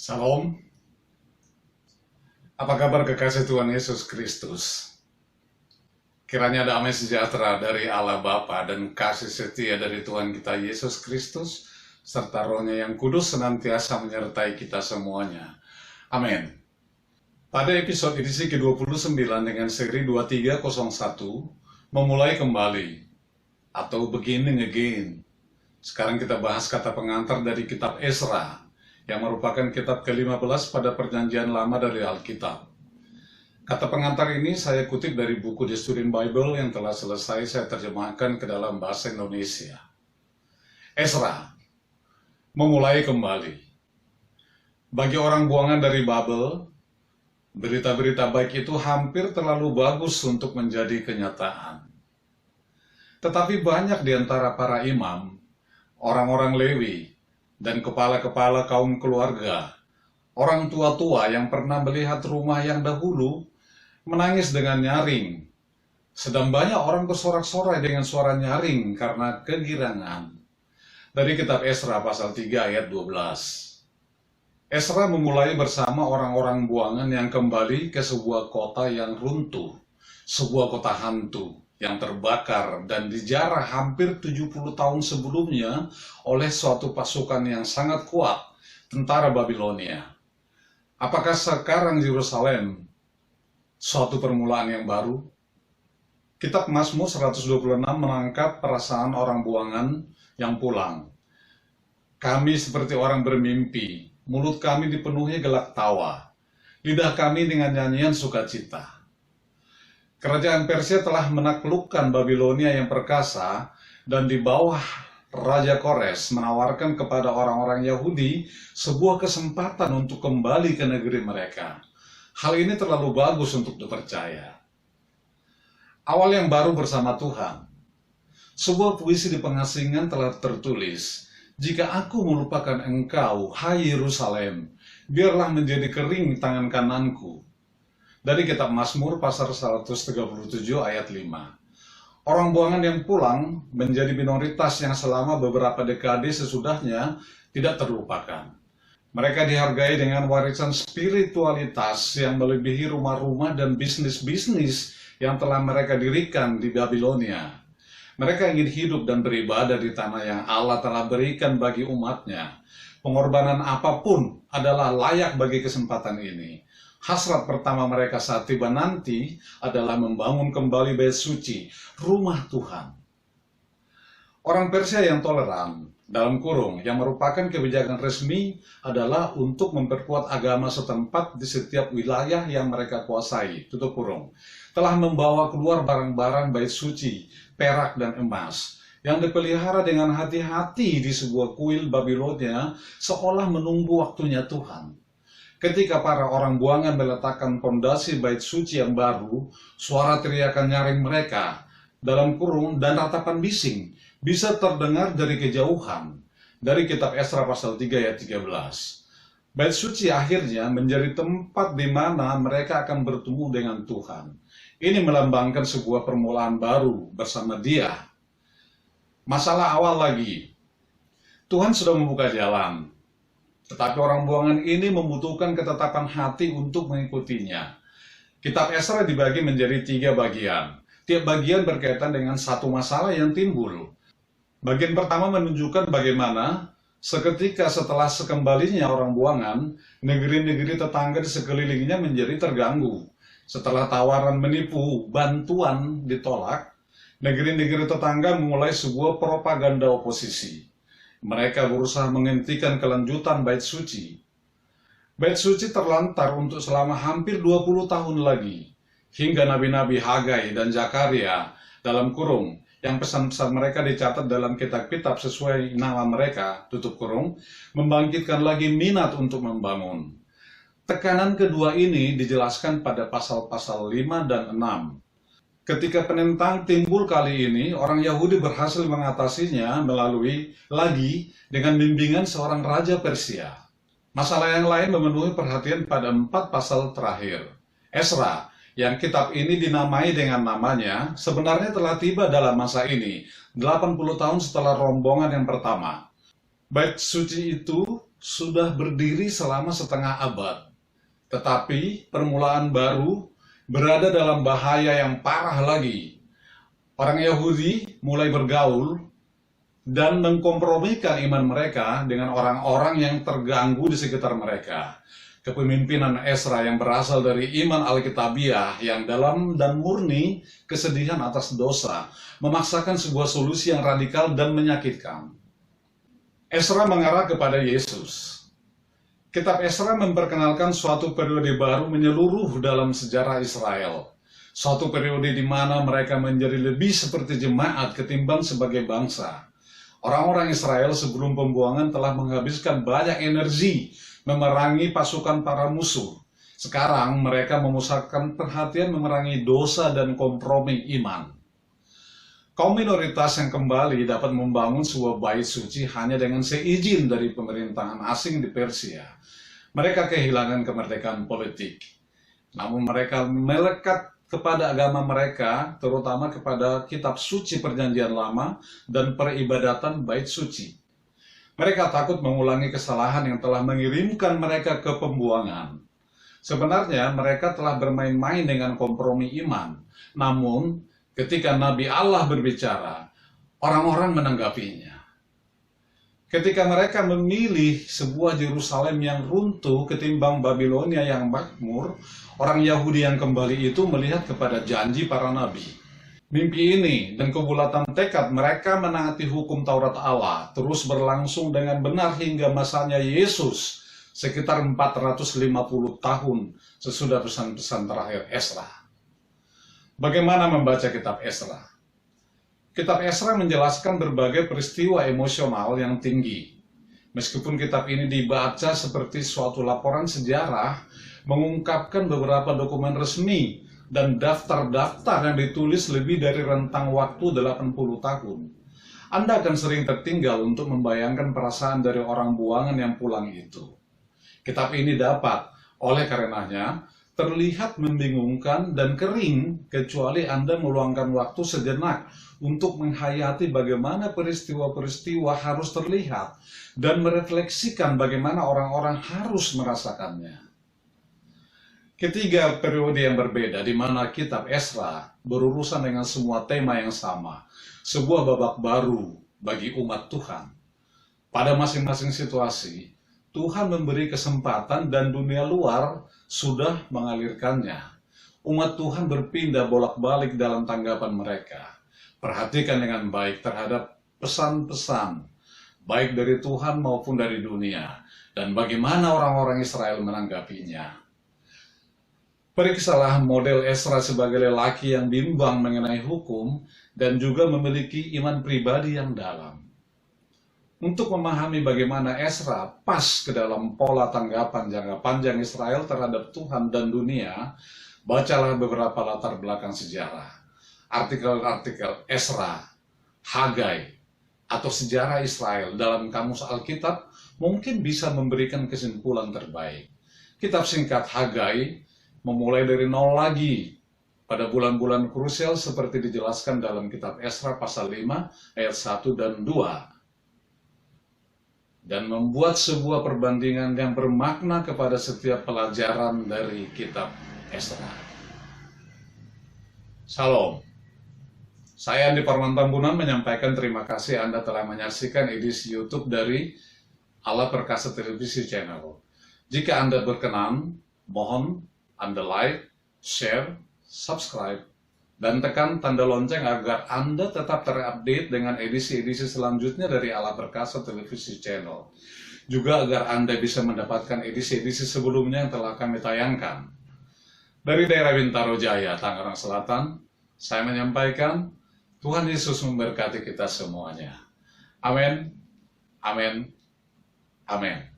Salam, apa kabar kekasih Tuhan Yesus Kristus? Kiranya damai sejahtera dari Allah Bapa dan kasih setia dari Tuhan kita Yesus Kristus, serta Roh-Nya yang kudus senantiasa menyertai kita semuanya. Amin. Pada episode edisi ke-29 dengan seri 2301, memulai kembali, atau beginning again. Sekarang kita bahas kata pengantar dari kitab Ezra, yang merupakan kitab ke-15 pada perjanjian lama dari Alkitab. Kata pengantar ini saya kutip dari buku The Student Bible yang telah selesai saya terjemahkan ke dalam bahasa Indonesia. Ezra, memulai kembali. Bagi orang buangan dari Babel, berita-berita baik itu hampir terlalu bagus untuk menjadi kenyataan. Tetapi banyak di antara para imam, orang-orang Lewi, dan kepala-kepala kaum keluarga, orang tua-tua yang pernah melihat rumah yang dahulu, menangis dengan nyaring. Sedang banyak orang bersorak-sorai dengan suara nyaring karena kegirangan. Dari kitab Ezra pasal 3 ayat 12. Ezra memulai bersama orang-orang buangan yang kembali ke sebuah kota yang runtuh, sebuah kota hantu yang terbakar dan dijarah hampir 70 tahun sebelumnya oleh suatu pasukan yang sangat kuat, tentara Babilonia. Apakah sekarang Yerusalem suatu permulaan yang baru? Kitab Mazmur 126 menangkap perasaan orang buangan yang pulang. Kami seperti orang bermimpi, mulut kami dipenuhi gelak tawa, lidah kami dengan nyanyian sukacita. Kerajaan Persia telah menaklukkan Babilonia yang perkasa, dan di bawah Raja Kores menawarkan kepada orang-orang Yahudi sebuah kesempatan untuk kembali ke negeri mereka. Hal ini terlalu bagus untuk dipercaya. Awal yang baru bersama Tuhan. Sebuah puisi di pengasingan telah tertulis, "Jika aku melupakan engkau, hai Yerusalem, biarlah menjadi kering tangan kananku." Dari kitab Mazmur pasal 137 ayat 5. Orang buangan yang pulang menjadi minoritas yang selama beberapa dekade sesudahnya tidak terlupakan. Mereka dihargai dengan warisan spiritualitas yang melebihi rumah-rumah dan bisnis-bisnis yang telah mereka dirikan di Babilonia. Mereka ingin hidup dan beribadah di tanah yang Allah telah berikan bagi umatnya. Pengorbanan apapun adalah layak bagi kesempatan ini. Hasrat pertama mereka saat tiba nanti adalah membangun kembali bait suci, rumah Tuhan. Orang Persia yang toleran, dalam kurung, yang merupakan kebijakan resmi adalah untuk memperkuat agama setempat di setiap wilayah yang mereka kuasai, tutup kurung, telah membawa keluar barang-barang bait suci, perak dan emas, yang dipelihara dengan hati-hati di sebuah kuil Babilonia seolah menunggu waktunya Tuhan. Ketika para orang buangan meletakkan pondasi bait suci yang baru, suara teriakan nyaring mereka, dalam kurung dan ratapan bising, bisa terdengar dari kejauhan. Dari kitab Ezra pasal 3 ayat 13. Bait suci akhirnya menjadi tempat di mana mereka akan bertemu dengan Tuhan. Ini melambangkan sebuah permulaan baru bersama Dia. Masalah awal lagi, Tuhan sudah membuka jalan. Tetapi orang buangan ini membutuhkan ketetapan hati untuk mengikutinya. Kitab Ezra dibagi menjadi 3 bagian. Tiap bagian berkaitan dengan satu masalah yang timbul. Bagian pertama menunjukkan bagaimana seketika setelah sekembalinya orang buangan, negeri-negeri tetangga di sekelilingnya menjadi terganggu. Setelah tawaran menipu, bantuan ditolak, negeri-negeri tetangga memulai sebuah propaganda oposisi. Mereka berusaha menghentikan kelanjutan bait suci. Bait suci terlantar untuk selama hampir 20 tahun lagi, hingga nabi-nabi Hagai dan Zakaria dalam kurung, yang pesan-pesan mereka dicatat dalam kitab-kitab sesuai nama mereka, tutup kurung, membangkitkan lagi minat untuk membangun. Tekanan kedua ini dijelaskan pada pasal-pasal 5 dan 6. Ketika penentang timbul kali ini, orang Yahudi berhasil mengatasinya melalui lagi dengan bimbingan seorang raja Persia. Masalah yang lain memenuhi perhatian pada 4 pasal terakhir. Ezra, yang kitab ini dinamai dengan namanya, sebenarnya telah tiba dalam masa ini, 80 tahun setelah rombongan yang pertama. Bait suci itu sudah berdiri selama setengah abad. Tetapi permulaan baru berada dalam bahaya yang parah lagi. Orang Yahudi mulai bergaul dan mengkompromikan iman mereka dengan orang-orang yang terganggu di sekitar mereka. Kepemimpinan Ezra yang berasal dari iman Alkitabiah yang dalam dan murni kesedihan atas dosa memaksakan sebuah solusi yang radikal dan menyakitkan. Ezra mengarah kepada Yesus. Kitab Ezra memperkenalkan suatu periode baru menyeluruh dalam sejarah Israel. Suatu periode di mana mereka menjadi lebih seperti jemaat ketimbang sebagai bangsa. Orang-orang Israel sebelum pembuangan telah menghabiskan banyak energi memerangi pasukan para musuh. Sekarang mereka memusatkan perhatian memerangi dosa dan kompromi iman. Kaum minoritas yang kembali dapat membangun sebuah bait suci hanya dengan seizin dari pemerintahan asing di Persia. Mereka kehilangan kemerdekaan politik. Namun mereka melekat kepada agama mereka, terutama kepada kitab suci perjanjian lama dan peribadatan bait suci. Mereka takut mengulangi kesalahan yang telah mengirimkan mereka ke pembuangan. Sebenarnya mereka telah bermain-main dengan kompromi iman. Namun, ketika Nabi Allah berbicara, orang-orang menanggapinya. Ketika mereka memilih sebuah Yerusalem yang runtuh ketimbang Babilonia yang makmur, orang Yahudi yang kembali itu melihat kepada janji para nabi. Mimpi ini dan kebulatan tekad mereka menaati hukum Taurat Allah terus berlangsung dengan benar hingga masanya Yesus, sekitar 450 tahun sesudah pesan-pesan terakhir Ezra. Bagaimana membaca kitab Ezra? Kitab Ezra menjelaskan berbagai peristiwa emosional yang tinggi. Meskipun kitab ini dibaca seperti suatu laporan sejarah, mengungkapkan beberapa dokumen resmi dan daftar-daftar yang ditulis lebih dari rentang waktu 80 tahun. Anda akan sering tertinggal untuk membayangkan perasaan dari orang buangan yang pulang itu. Kitab ini dapat, oleh karenanya, terlihat membingungkan dan kering kecuali Anda meluangkan waktu sejenak untuk menghayati bagaimana peristiwa-peristiwa harus terlihat dan merefleksikan bagaimana orang-orang harus merasakannya. Ketiga periode yang berbeda di mana kitab Ezra berurusan dengan semua tema yang sama, sebuah babak baru bagi umat Tuhan. Pada masing-masing situasi, Tuhan memberi kesempatan dan dunia luar sudah mengalirkannya. Umat Tuhan berpindah bolak-balik dalam tanggapan mereka. Perhatikan dengan baik terhadap pesan-pesan, baik dari Tuhan maupun dari dunia, dan bagaimana orang-orang Israel menanggapinya. Periksalah model Ezra sebagai lelaki yang bimbang mengenai hukum dan juga memiliki iman pribadi yang dalam. Untuk memahami bagaimana Ezra pas ke dalam pola tanggapan jangka panjang Israel terhadap Tuhan dan dunia, bacalah beberapa latar belakang sejarah. Artikel-artikel Ezra, Hagai, atau sejarah Israel dalam kamus Alkitab mungkin bisa memberikan kesimpulan terbaik. Kitab singkat Hagai memulai dari nol lagi pada bulan-bulan krusial seperti dijelaskan dalam kitab Ezra pasal 5 ayat 1 dan 2 dan membuat sebuah perbandingan yang bermakna kepada setiap pelajaran dari kitab Ezra. Salam. Saya Andi Parman Tambunan menyampaikan terima kasih Anda telah menyaksikan edisi YouTube dari Allah Perkasa Televisi Channel. Jika Anda berkenan, mohon Anda like, share, subscribe, dan tekan tanda lonceng agar Anda tetap terupdate dengan edisi-edisi selanjutnya dari Allah Perkasa Televisi Channel. Juga agar Anda bisa mendapatkan edisi-edisi sebelumnya yang telah kami tayangkan. Dari daerah Bintaro Jaya, Tangerang Selatan, saya menyampaikan Tuhan Yesus memberkati kita semuanya. Amin, amin, amin.